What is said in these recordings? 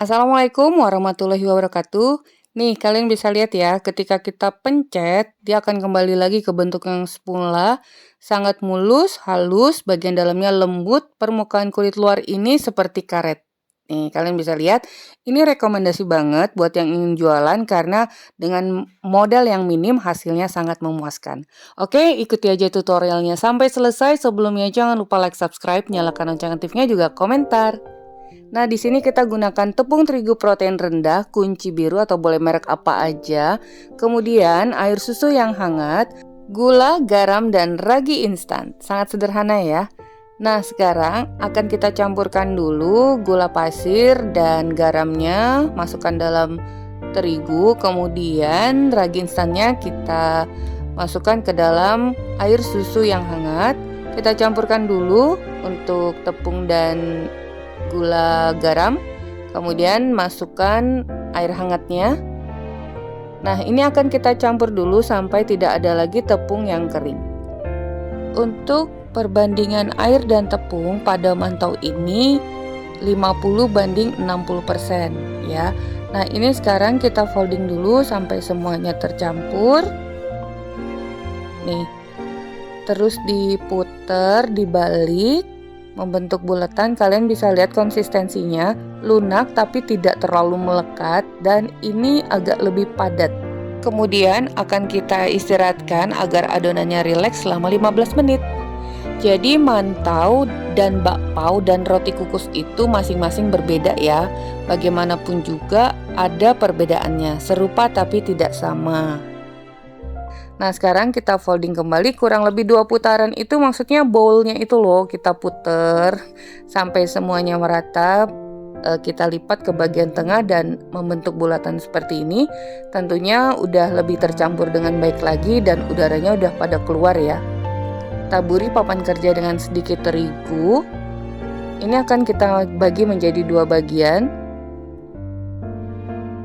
Assalamualaikum warahmatullahi wabarakatuh. Nih, kalian bisa lihat ya, ketika kita pencet, dia akan kembali lagi ke bentuk yang semula, sangat mulus, halus, bagian dalamnya lembut, permukaan kulit luar ini seperti karet. Nih, kalian bisa lihat, ini rekomendasi banget buat yang ingin jualan karena dengan modal yang minim hasilnya sangat memuaskan. Oke, ikuti aja tutorialnya sampai selesai. Sebelumnya jangan lupa like, subscribe, nyalakan lonceng aktifnya juga komentar. Nah, di sini kita gunakan tepung terigu protein rendah, kunci biru atau boleh merek apa aja. Kemudian air susu yang hangat, gula, garam, dan ragi instan. Sangat sederhana ya. Nah, sekarang akan kita campurkan dulu gula pasir dan garamnya, masukkan dalam terigu. Kemudian ragi instannya kita masukkan ke dalam air susu yang hangat. Kita campurkan dulu untuk tepung dan gula garam, kemudian masukkan air hangatnya. Nah, ini akan kita campur dulu sampai tidak ada lagi tepung yang kering. Untuk perbandingan air dan tepung pada mantau ini 50/60% ya. Nah, ini sekarang kita folding dulu sampai semuanya tercampur. Nih, terus diputer, dibalik membentuk bulatan. Kalian bisa lihat konsistensinya lunak tapi tidak terlalu melekat dan ini agak lebih padat. Kemudian akan kita istirahatkan agar adonannya rileks selama 15 menit. Jadi mantau dan bakpao dan roti kukus itu masing-masing berbeda ya. Bagaimanapun juga ada perbedaannya, serupa tapi tidak sama. Nah, sekarang kita folding kembali kurang lebih 2 putaran, itu maksudnya bowlnya itu loh kita puter sampai semuanya merata. Kita lipat ke bagian tengah dan membentuk bulatan seperti ini. Tentunya udah lebih tercampur dengan baik lagi dan udaranya udah pada keluar ya. Taburi papan kerja dengan sedikit terigu. Ini akan kita bagi menjadi 2 bagian.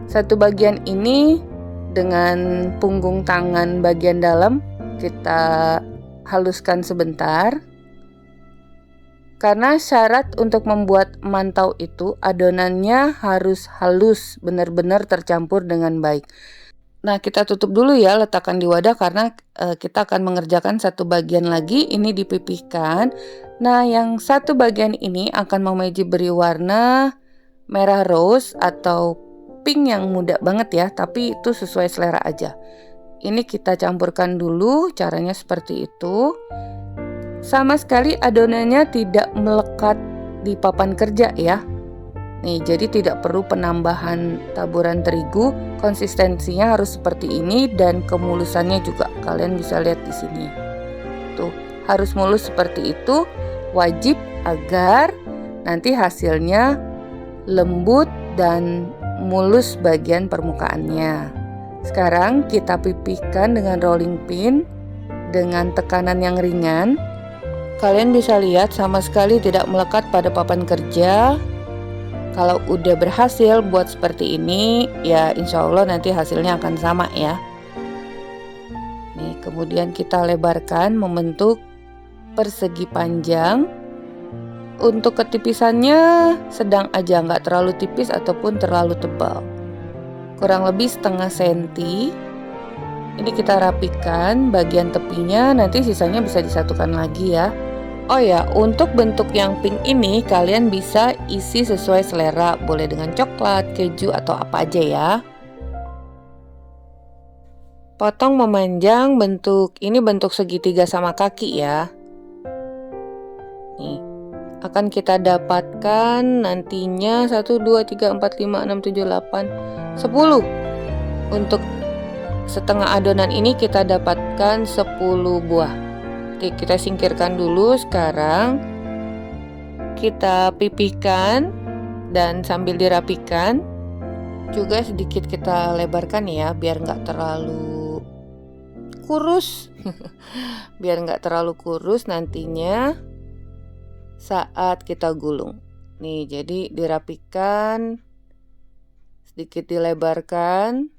Satu bagian ini dengan punggung tangan bagian dalam kita haluskan sebentar. Karena syarat untuk membuat mantau itu adonannya harus halus, benar-benar tercampur dengan baik. Nah, kita tutup dulu ya, letakkan di wadah karena kita akan mengerjakan satu bagian lagi, ini dipipihkan. Nah, yang satu bagian ini akan memeji beri warna merah rose atau pink yang muda banget ya, tapi itu sesuai selera aja. Ini kita campurkan dulu, caranya seperti itu. Sama sekali adonannya tidak melekat di papan kerja ya. Nih, jadi tidak perlu penambahan taburan terigu, konsistensinya harus seperti ini dan kemulusannya juga kalian bisa lihat di sini. Tuh, harus mulus seperti itu, wajib agar nanti hasilnya lembut dan mulus bagian permukaannya. Sekarang kita pipihkan dengan rolling pin dengan tekanan yang ringan. Kalian bisa lihat sama sekali tidak melekat pada papan kerja. Kalau udah berhasil buat seperti ini, ya insya Allah nanti hasilnya akan sama ya. Nih, kemudian kita lebarkan membentuk persegi panjang. Untuk ketipisannya sedang aja, nggak terlalu tipis ataupun terlalu tebal. Kurang lebih setengah senti. Ini kita rapikan bagian tepinya, nanti sisanya bisa disatukan lagi ya. Oh ya, untuk bentuk yang pink ini kalian bisa isi sesuai selera, boleh dengan coklat, keju, atau apa aja ya. Potong memanjang ini bentuk segitiga sama kaki ya. Nih, akan kita dapatkan nantinya 1, 2, 3, 4, 5, 6, 7, 8, 10. Untuk setengah adonan ini kita dapatkan 10 buah. Oke, kita singkirkan dulu. Sekarang kita pipihkan dan sambil dirapikan juga sedikit kita lebarkan ya, biar nggak terlalu kurus. Biar nggak terlalu kurus nantinya saat kita gulung. Nih, jadi dirapikan, sedikit dilebarkan.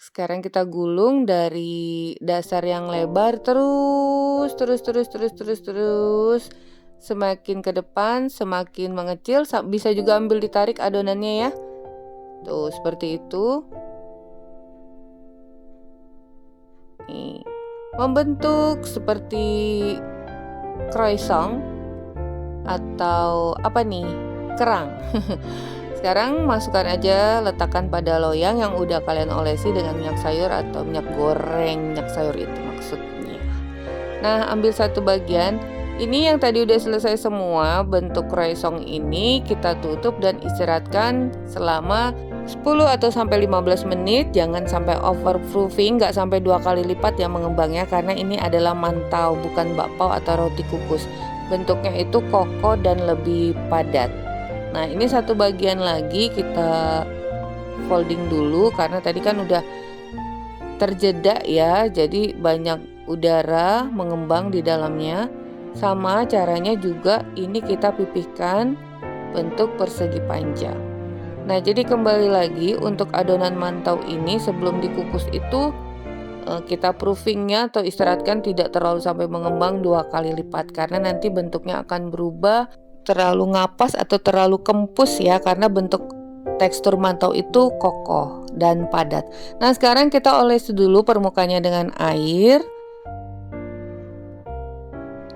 Sekarang kita gulung dari dasar yang lebar terus Semakin ke depan, semakin mengecil. Bisa juga ambil ditarik adonannya ya. Tuh, seperti itu. Nih, membentuk seperti croissant atau apa nih? Kerang. Sekarang masukkan aja, letakkan pada loyang yang udah kalian olesi dengan minyak sayur atau minyak goreng, minyak sayur itu maksudnya. Nah, ambil satu bagian. Ini yang tadi udah selesai semua, bentuk croissant ini kita tutup dan istirahatkan selama 10 atau sampai 15 menit. Jangan sampai overproofing, nggak sampai 2 kali lipat ya mengembangnya, karena ini adalah mantau, bukan bakpao atau roti kukus. Bentuknya itu kokoh dan lebih padat. Nah, ini satu bagian lagi kita folding dulu karena tadi kan udah terjeda ya, jadi banyak udara mengembang di dalamnya. Sama caranya juga ini kita pipihkan bentuk persegi panjang. Nah, jadi kembali lagi untuk adonan mantau ini sebelum dikukus itu kita proofingnya atau istirahatkan tidak terlalu sampai mengembang 2 kali lipat, karena nanti bentuknya akan berubah terlalu ngapas atau terlalu kempus ya, karena bentuk tekstur mantau itu kokoh dan padat. Nah, sekarang kita olesi dulu permukaannya dengan air.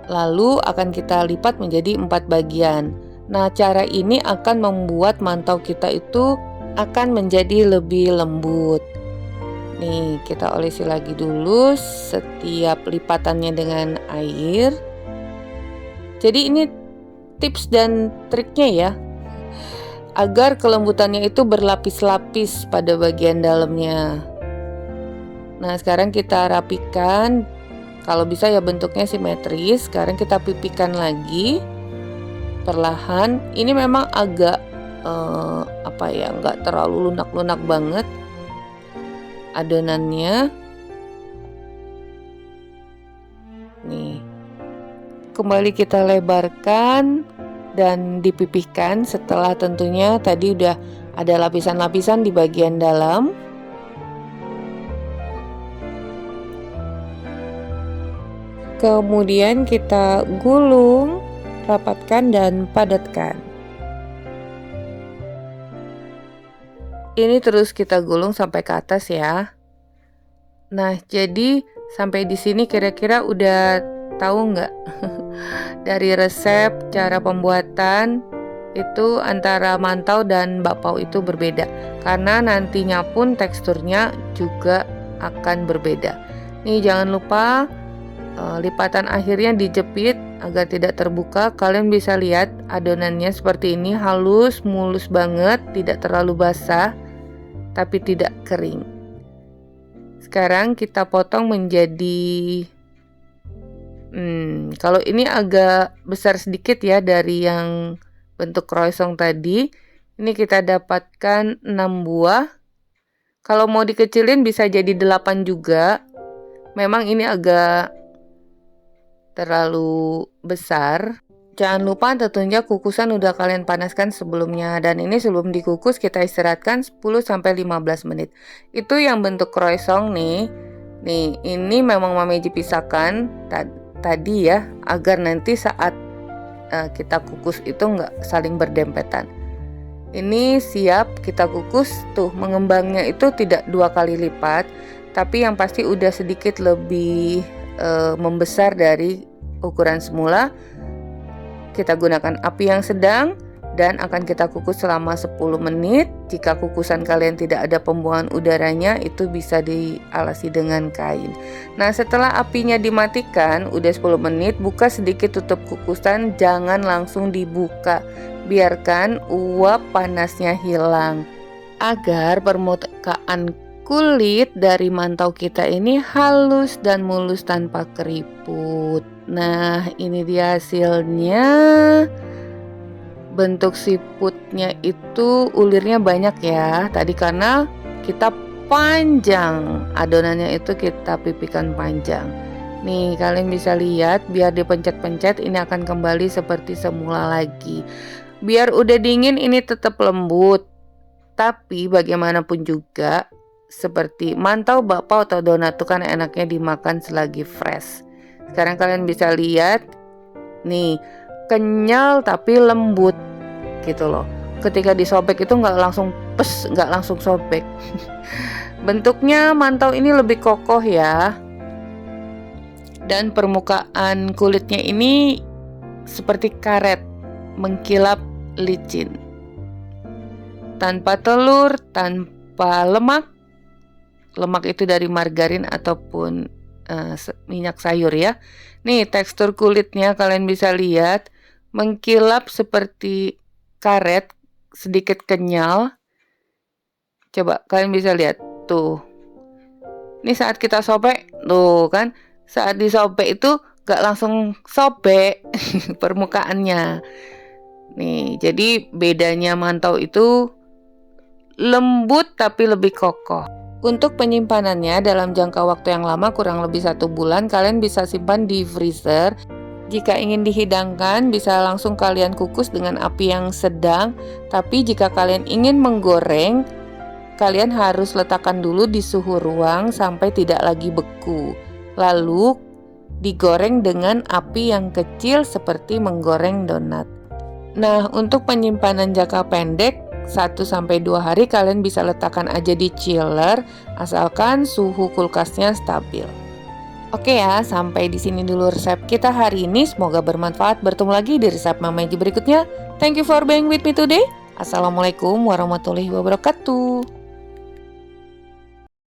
Lalu akan kita lipat menjadi 4 bagian. Nah, cara ini akan membuat mantau kita itu akan menjadi lebih lembut. Nih, kita olesi lagi dulu setiap lipatannya dengan air. Jadi ini tips dan triknya ya, agar kelembutannya itu berlapis-lapis pada bagian dalamnya. Nah, sekarang kita rapikan. Kalau bisa ya bentuknya simetris. Sekarang kita pipihkan lagi perlahan. Ini memang agak nggak terlalu lunak-lunak banget adonannya. Nih, kembali kita lebarkan dan dipipihkan. Setelah tentunya tadi udah ada lapisan-lapisan di bagian dalam. Kemudian kita gulung, rapatkan dan padatkan. Ini terus kita gulung sampai ke atas ya. Nah, jadi sampai di sini kira-kira udah tahu nggak? Dari resep cara pembuatan itu antara mantau dan bakpao itu berbeda, karena nantinya pun teksturnya juga akan berbeda. Nih, jangan lupa lipatan akhirnya dijepit agar tidak terbuka. Kalian bisa lihat adonannya seperti ini, halus, mulus banget, tidak terlalu basah tapi tidak kering. Sekarang kita potong menjadi kalau ini agak besar sedikit ya dari yang bentuk croissant tadi. Ini kita dapatkan 6 buah. Kalau mau dikecilin bisa jadi 8 juga. Memang ini agak terlalu besar. Jangan lupa tentunya kukusan udah kalian panaskan sebelumnya, dan ini sebelum dikukus kita istirahatkan 10-15 menit. Itu yang bentuk croissant nih. Nih, ini memang Mama Meiji pisahkan tadi ya, agar nanti saat kita kukus itu nggak saling berdempetan. Ini siap kita kukus. Tuh, mengembangnya itu tidak 2 kali lipat, tapi yang pasti udah sedikit lebih membesar dari ukuran semula. Kita gunakan api yang sedang dan akan kita kukus selama 10 menit. Jika kukusan kalian tidak ada pembuangan udaranya, itu bisa dialasi dengan kain. Nah, setelah apinya dimatikan udah 10 menit, buka sedikit tutup kukusan, jangan langsung dibuka. Biarkan uap panasnya hilang agar permukaan kulit dari mantau kita ini halus dan mulus tanpa keriput. Nah, ini dia hasilnya. Bentuk siputnya itu ulirnya banyak ya. Tadi karena kita panjang, adonannya itu kita pipihkan panjang. Nih, kalian bisa lihat, biar dipencet-pencet ini akan kembali seperti semula lagi. Biar udah dingin ini tetap lembut. Tapi bagaimanapun juga, seperti mantau, bakpao atau donat itu kan enaknya dimakan selagi fresh. Sekarang kalian bisa lihat nih, kenyal tapi lembut gitu loh. Ketika disobek itu nggak langsung nggak langsung sobek. Bentuknya mantau ini lebih kokoh ya. Dan permukaan kulitnya ini seperti karet, mengkilap licin. Tanpa telur, tanpa lemak. Lemak itu dari margarin ataupun minyak sayur ya. Nih tekstur kulitnya kalian bisa lihat, mengkilap seperti karet, sedikit kenyal. Coba kalian bisa lihat tuh. Ini saat kita sobek tuh kan, saat disobek itu gak langsung sobek permukaannya. Nih, jadi bedanya mantau itu lembut tapi lebih kokoh. Untuk penyimpanannya dalam jangka waktu yang lama kurang lebih 1 bulan, kalian bisa simpan di freezer. Jika ingin dihidangkan, bisa langsung kalian kukus dengan api yang sedang. Tapi jika kalian ingin menggoreng, kalian harus letakkan dulu di suhu ruang sampai tidak lagi beku. Lalu digoreng dengan api yang kecil seperti menggoreng donat. Nah, untuk penyimpanan jangka pendek 1-2 hari kalian bisa letakkan aja di chiller asalkan suhu kulkasnya stabil. Oke ya, sampai di sini dulu resep kita hari ini. Semoga bermanfaat. Bertemu lagi di resep Mama Egi berikutnya. Thank you for being with me today. Assalamualaikum warahmatullahi wabarakatuh.